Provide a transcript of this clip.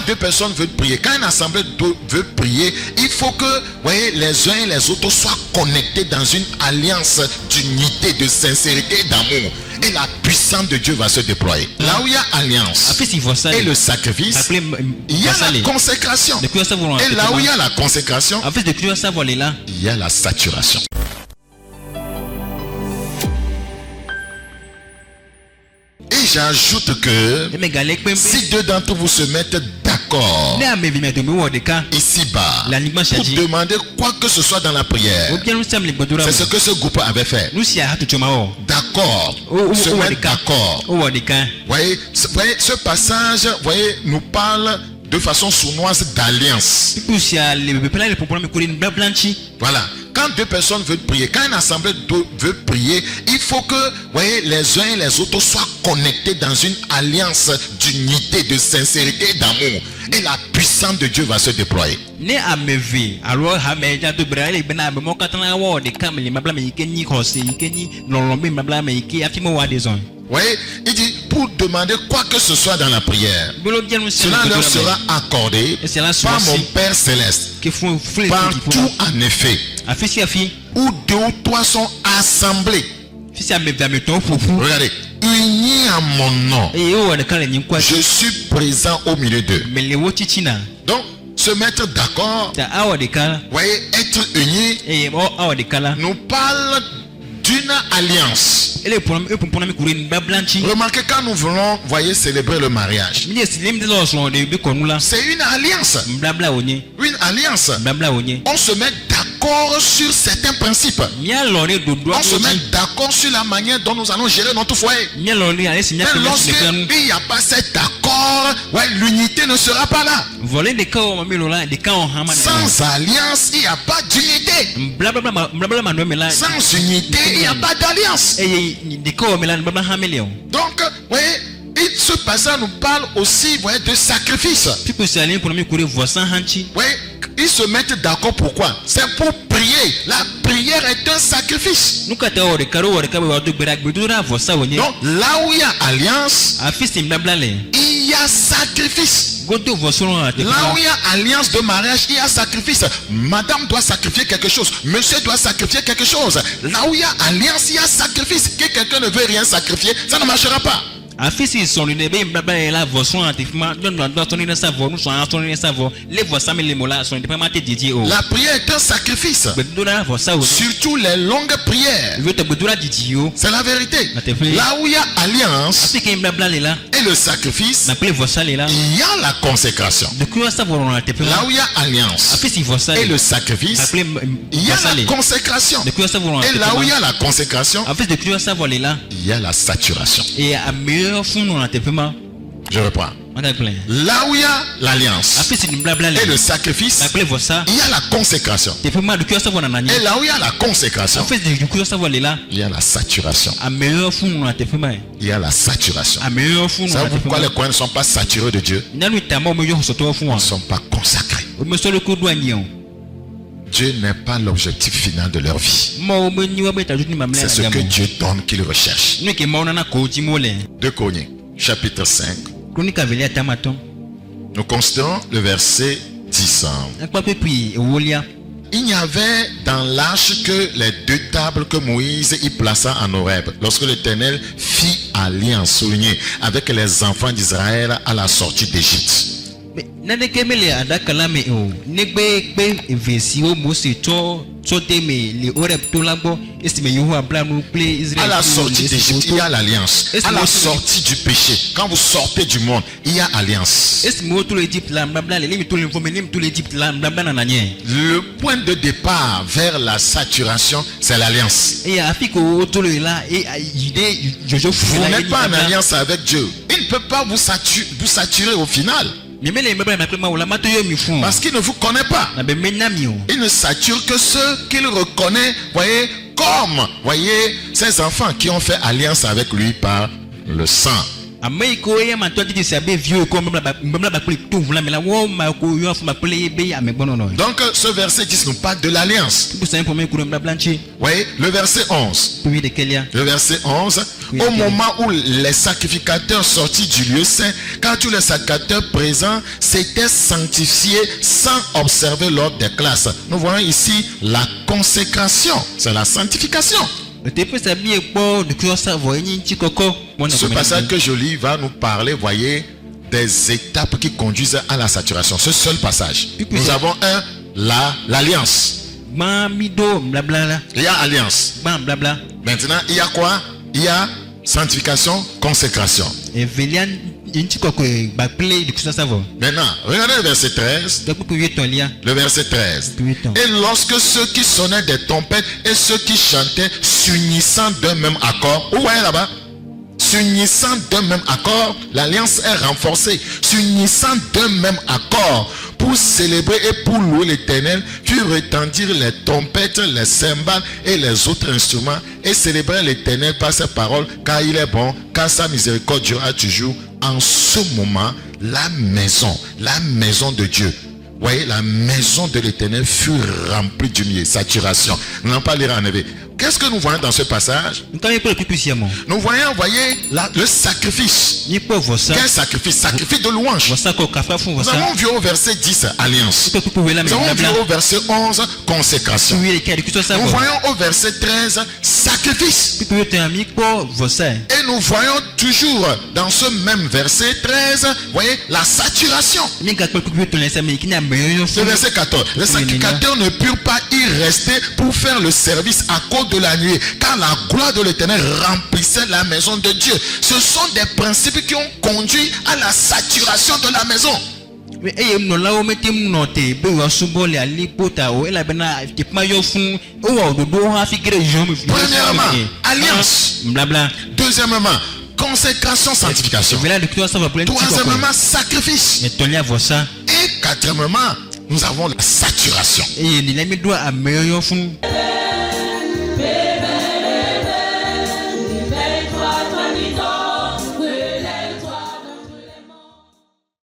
deux personnes veulent prier, quand une assemblée veut prier, il faut que, voyez, les uns et les autres soient connectés dans une alliance d'unité, de sincérité, d'amour. Et la puissance de Dieu va se déployer. Là où il y a alliance et le sacrifice, il y a la consécration. Et là où il y a la consécration, il y a la saturation. Et j'ajoute que si deux d'entre vous se mettent d'accord ici-bas pour demander quoi que ce soit dans la prière, c'est ce que ce groupe avait fait. D'accord, se mettre d'accord. Voyez, ce passage, voyez, nous parle de façon sournoise d'alliance. Voilà. Quand deux personnes veulent prier, quand une assemblée veut prier, il faut que, voyez, les uns et les autres soient connectés dans une alliance d'unité, de sincérité, d'amour. Et la puissance de Dieu va se déployer. Oui, il dit pour demander quoi que ce soit dans la prière, cela leur sera accordé par mon Père Céleste. Partout en effet, où deux ou trois sont assemblés, regardez, unis en mon nom, je suis présent au milieu d'eux. Donc, se mettre d'accord, voyez, être unis, nous parle d'une alliance. Remarquez, quand nous voulons, voyez, célébrer le mariage, c'est une alliance. Une alliance. On se met d'accord sur certains principes. On se met d'accord sur la manière dont nous allons gérer notre foyer. Mais lorsqu'il n'y a pas cet accord, ouais, l'unité ne sera pas là. Sans alliance, il n'y a pas d'unité. Sans unité, il n'y a pas d'alliance. Donc, voyez, ce passage nous parle aussi, voyez, de sacrifice. Oui, ils se mettent d'accord pourquoi? C'est pour prier. La prière est un sacrifice. Donc, là où il y a alliance, il y a sacrifice. Là où il y a alliance de mariage, il y a sacrifice. Madame doit sacrifier quelque chose. Monsieur doit sacrifier quelque chose. Là où il y a alliance, il y a sacrifice. Que quelqu'un ne veut rien sacrifier, ça ne marchera pas. La prière est un sacrifice. Surtout les longues prières. C'est la vérité. Là où il y a alliance et le sacrifice, il y a la consécration. Là où il y a alliance et le sacrifice, il y a la consécration. Et là où il y a la consécration, il y a la saturation. Je reprends. Là où il y a l'alliance et le sacrifice, il y a la consécration. Et là où il y a la consécration, il y a la saturation. Il y a la saturation. C'est pourquoi les croyants ne sont pas saturés de Dieu. Ils ne sont pas consacrés. Dieu n'est pas l'objectif final de leur vie. C'est ce que Dieu donne qu'ils recherchent. 2 Corinthiens, chapitre 5. Nous considérons le verset 10. Il n'y avait dans l'arche que les 2 tables que Moïse y plaça en Horeb, lorsque l'Éternel fit alliance, souligné, avec les enfants d'Israël à la sortie d'Égypte. À la sortie d'Égypte, il y a l'alliance. À la sortie du péché, quand vous sortez du monde, il y a alliance. Le point de départ vers la saturation, c'est l'alliance. Vous n'êtes pas en alliance avec Dieu. Il ne peut pas vous saturer au final. Parce qu'il ne vous connaît pas. Il ne sature que ceux qu'il reconnaît, voyez, comme, voyez, ces enfants qui ont fait alliance avec lui par le sang. Donc ce verset dit nous parle de l'alliance. Oui, le verset 11. Le verset 11. Au moment où les sacrificateurs sortis du lieu saint, car tous les sacrificateurs présents s'étaient sanctifiés sans observer l'ordre des classes. Nous voyons ici la consécration, c'est la sanctification. Ce passage que je lis va nous parler, voyez, des étapes qui conduisent à la saturation. Ce seul passage. Nous avons l'alliance. Il y a alliance. Maintenant, il y a quoi? Il y a sanctification, consécration. Maintenant, regardez le verset 13. Le verset 13. Et lorsque ceux qui sonnaient des trompettes et ceux qui chantaient, s'unissant d'un même accord, vous voyez là-bas, s'unissant d'un même accord, l'alliance est renforcée. S'unissant d'un même accord pour célébrer et pour louer l'Éternel, furent retentir les trompettes, les cymbales et les autres instruments, et célébrer l'Éternel par ses paroles, car il est bon, car sa miséricorde durera toujours. En ce moment, la maison de Dieu, voyez, la maison de l'Éternel fut remplie d'une saturation. Nous n'allons pas lire en éveil. Qu'est-ce que nous voyons dans ce passage? Nous voyons, voyez, le sacrifice. Quel sacrifice? Sacrifice de louange. Nous avons vu au verset 10, alliance. Nous avons vu au verset 11, consécration. Nous voyons au verset 13, sacrifice. Et nous voyons toujours dans ce même verset 13, voyez, la saturation. Le verset 14. Les sacrificateurs ne purent pas y rester pour faire le service à cause de la nuit, car la gloire de l'Éternel remplissait la maison de Dieu. Ce sont des principes qui ont conduit à la saturation de la maison. Premièrement, alliance. Deuxièmement, consécration, sanctification. Troisièmement, sacrifice. Et quatrièmement, nous avons la saturation.